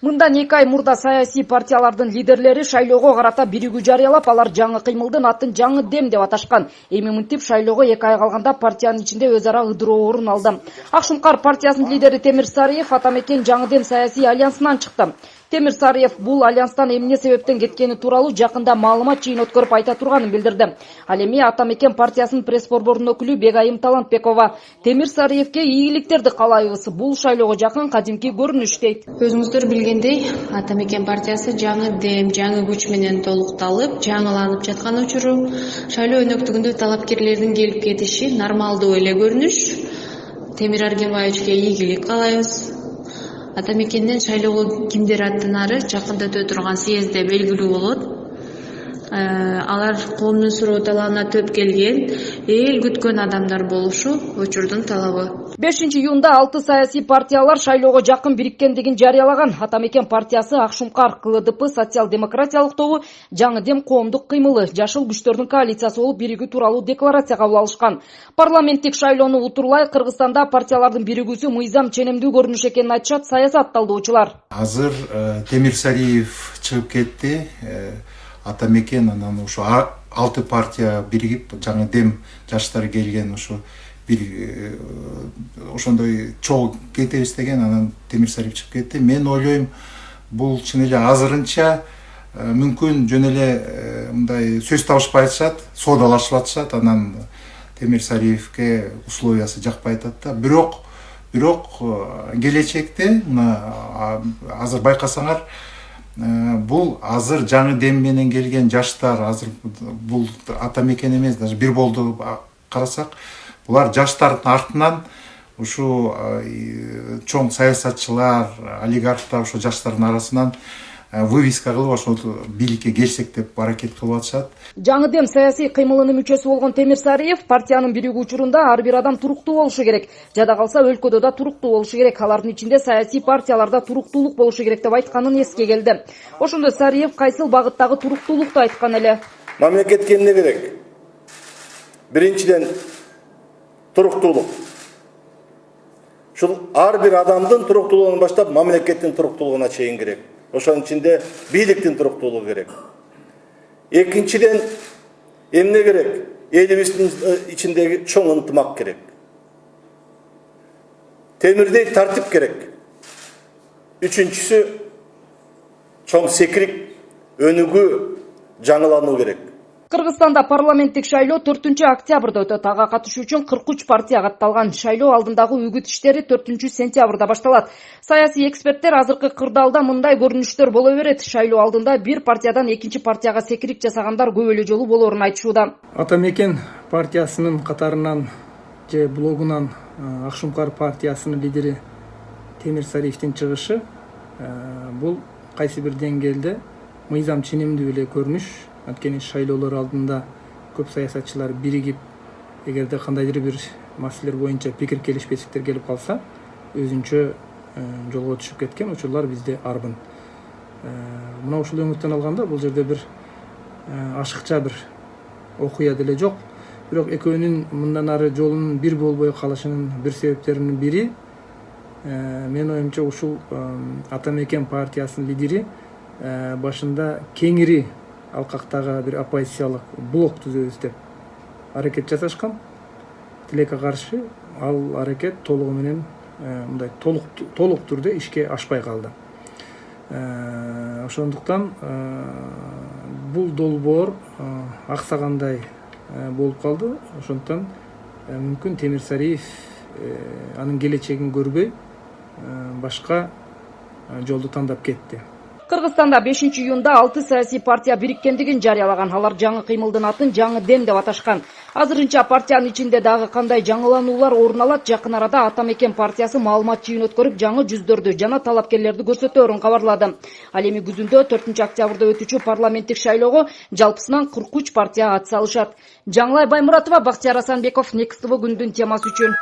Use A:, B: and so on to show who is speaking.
A: Мындан 2 ай мурда саясий партиялардын лидерлери шайлоого карата биригүү жарыялап, алар жаңы кыймылдын атын жаңы дем деп аташкан. Эми мынтип шайлоого 2 ай калганда партиянын ичинде өз ара ыдыроо орун алды. Ак Шумкар партиясынын лидери Темир Сарыев Атамекен жаңы дем саясий альянсынан чыкты. Темир Сарыев бул альянстан эмне себептен кеткени тууралуу жакында маалымат жыйын өткөрүп айта турганын билдирди. Ал эми Атамекен партиясынын пресс-борборунун өкүлү Бегайым Талантбекова Темир Сарыевке ийгиликтерди каалайбыз. Бул шайлоого жакын кадимки көрүнүш дейт.
B: Өзүңүздөр билгендей, Атамекен партиясы жаңы дем, жаңы күч менен толукталып, жаңыланып жаткан учуру шайлоо өнөктүгүндө талапкерлердин келип кетиши нормалдуу эле көрүнүш. Темир Аргенбаевичке ийгилик каалайбыз. Атамекенден шайлоого кимдер аттанары жакында өтө турган съездде белгилүү болот. Алар коомдун суроо талабына төп келген, эл күткөн адамдар болушу учурдун талабы.
A: 5-июнда 6 саясий партиялар шайлоого жакын бириккендигин жарыялаган. Атамекен партиясы, Ак Шумкар, КЛДП, социал-демократиялык тобу жаңы дем коомдук кыймылы, жашыл күчтөрдүн коалициясы болуп биригүү тууралуу декларация кабыл алышкан. Парламенттик шайлоону утурлай Кыргызстанда партиялардын биригүүсү мыйзам ченемдүү көрүнүш экенин айтышат саясат талдоочулар.
C: Азыр Темир Сарыев чыгып кетти. Атамекен анан ушу 6 партия биригип жаңы дем жаштар келген ушу бир ошондой чогуу кетебиз деген, анан Темир Сарыев чыгып кетти. Мен ойлойм, бул чын эле азырынча мүмкүн жөн эле мындай сөз табышпай атышат, соодалашып атышат, анан Темир Сарыевке условиясы жакпай атат да. Бирок келечекте мына азыр байкасаңар, бул азыр жаңы дем менен келген жаштар, азыр бул Атамекен эмес, даже бир болду карасак, булар жаштардын артынан ушу чоң саясатчылар, олигархтар ушу жаштардын арасынан вывеска кылып ошол бийликке келсек деп аракет кылып атышат.
A: Жаңы дем саясий кыймылынын мүчөсү болгон Темир Сарыев партиянын биригүү учурунда ар бир адам туруктуу болушу керек. Жада калса өлкөдө да туруктуу болушу керек. Алардын ичинде саясий партияларда туруктуулук болушу керек деп айтканын эске келди. Ошондо Сарыев кайсыл багыттагы туруктуулукту айткан эле.
D: Мамлекетке эмне керек? Биринчиден туруктуулук. Ушул ар бир адамдын туруктуулугунан баштап мамлекеттин туруктуулугуна чейин керек. Ошонун ичинде бийликтин туруктуулугу керек. Экинчиден эмне керек? Элибиздин ичиндеги чоң ынтымак керек. Темирдей тартип керек. Үчүнчүсү чоң секирик, өнүгүү, жаңылануу керек.
A: Кыргызстанда парламенттик шайлоо 4-октябрда өтөт. Ага катышуу үчүн 43 партия катталган. Шайлоо алдындагы үгүт иштери 4-сентябрда башталат. Саясий эксперттер азыркы кырдаалда мындай көрүнүштөр боло берет. Шайлоо алдында бир партиядан экинчи партияга секирик жасагандар көп эле жолу болоорун айтышууда.
E: Атамекен партиясынын катарынан же блогунан Ак Шумкар партиясынын лидери Темир Сарыевдин чыгышы бул кайсы бир деңгээлде мыйзам ченемдүү эле көрүнүш. Анткени шайлоолор алдында көп саясатчылар биригип, эгерде кандайдыр бир маселелер боюнча пикир келишпестиктер келип калса, өзүнчө жолго түшүп кеткен учурлар бизде арбын. Мына ушул өңүттөн алганда бул жерде бир ашыкча бир окуя деле жок. Бирок экөөнүн мындан ары жолунун бир болбой калышынын бир себептеринин бири, менин оюмча, ушул Атамекен партиясынын лидери башында кеңири алкактагы бир оппозициялык блок түзөбүз деп аракет жасашкан. Тилекке каршы ал аракет толугу менен мындай толук түрдө ишке ашпай калды. Ошондуктан бул долбоор аксагандай болуп калды. Ошондуктан мүмкүн Темир Сарыев анын келечегин көрбөй башка жолду тандап кетти.
A: Кыргызстанда 5-июнда 6 саясий партия бириккендигин жарыялаган. Алар жаңы кыймылдын атын жаңы дем деп аташкан. Азырынча партиянын ичинде дагы кандай жаңылануулар орун алат? Жакын арада Атамекен партиясы маалымат жыйын өткөрүп, жаңы жүздөрдү жана талапкерлерди көрсөтөөрүн кабарлады. Ал эми күзүндө 4-октябрда өтүүчү парламенттик шайлоого жалпысынан 43 партия ат салышат. Жаңылай Баймуратова, Бактияр Асанбеков, Next TV күндүн темасы үчүн.